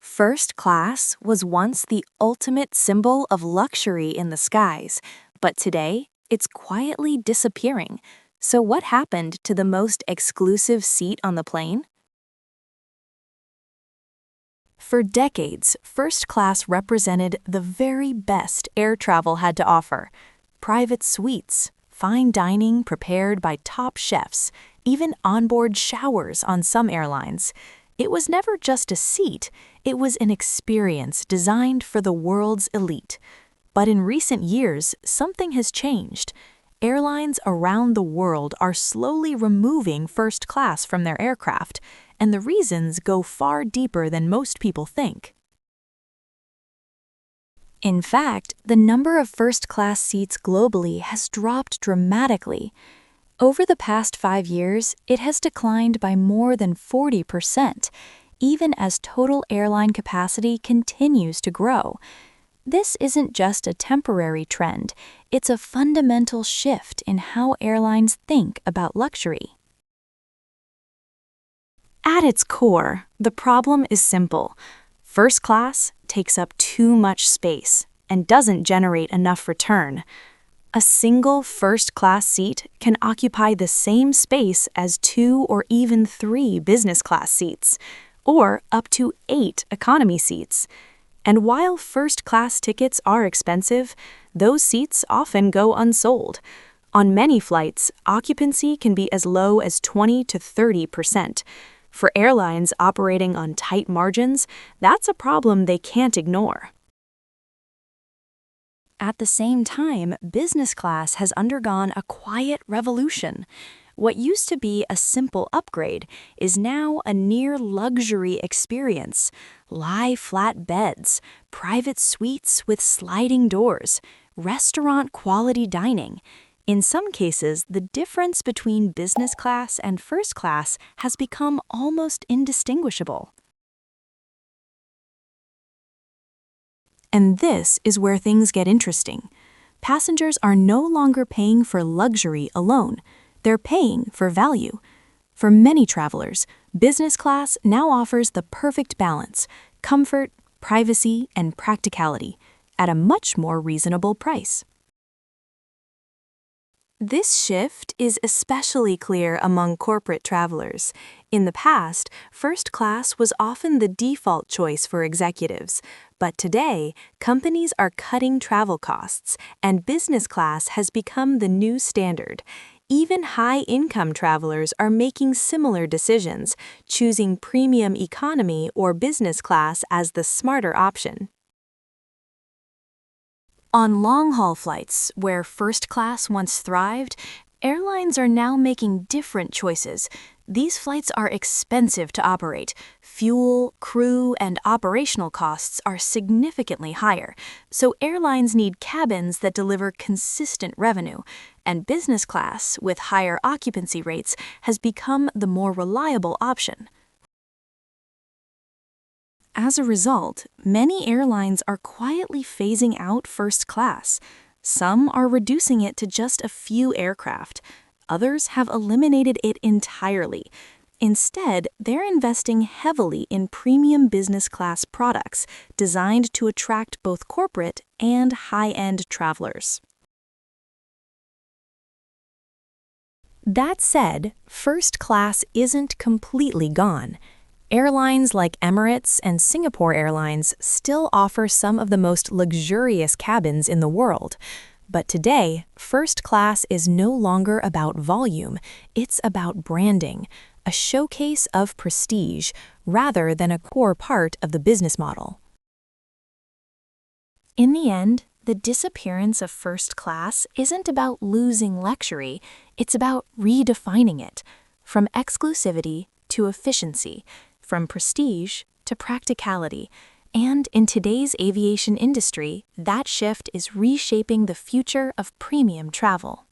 First class was once the ultimate symbol of luxury in the skies, but today it's quietly disappearing. So, what happened to the most exclusive seat on the plane? For decades, first class represented the very best air travel had to offer. Private suites, fine dining prepared by top chefs, even onboard showers on some airlines. It was never just a seat, it was an experience designed for the world's elite. But in recent years, something has changed. Airlines around the world are slowly removing first class from their aircraft, and the reasons go far deeper than most people think. In fact, the number of first-class seats globally has dropped dramatically. Over the past 5 years, it has declined by more than 40%, even as total airline capacity continues to grow. This isn't just a temporary trend, it's a fundamental shift in how airlines think about luxury. At its core, the problem is simple. First class takes up too much space and doesn't generate enough return. A single first-class seat can occupy the same space as 2 or even 3 business-class seats, or up to 8 economy seats. And while first-class tickets are expensive, those seats often go unsold. On many flights, occupancy can be as low as 20 to 30%. For airlines operating on tight margins, that's a problem they can't ignore. At the same time, business class has undergone a quiet revolution. What used to be a simple upgrade is now a near luxury experience. Lie-flat beds, private suites with sliding doors, restaurant-quality dining. In some cases, the difference between business class and first class has become almost indistinguishable. And this is where things get interesting. Passengers are no longer paying for luxury alone. They're paying for value. For many travelers, business class now offers the perfect balance: comfort, privacy, and practicality at a much more reasonable price. This shift is especially clear among corporate travelers. In the past, first class was often the default choice for executives, but today, companies are cutting travel costs, and business class has become the new standard. Even high-income travelers are making similar decisions, choosing premium economy or business class as the smarter option. On long-haul flights, where first class once thrived, airlines are now making different choices. These flights are expensive to operate. Fuel, crew, and operational costs are significantly higher, so airlines need cabins that deliver consistent revenue, and business class, with higher occupancy rates, has become the more reliable option. As a result, many airlines are quietly phasing out first class. Some are reducing it to just a few aircraft. Others have eliminated it entirely. Instead, they're investing heavily in premium business class products designed to attract both corporate and high-end travelers. That said, first class isn't completely gone. Airlines like Emirates and Singapore Airlines still offer some of the most luxurious cabins in the world. But today, first class is no longer about volume, it's about branding, a showcase of prestige rather than a core part of the business model. In the end, the disappearance of first class isn't about losing luxury, it's about redefining it, from exclusivity to efficiency, from prestige to practicality. And in today's aviation industry, that shift is reshaping the future of premium travel.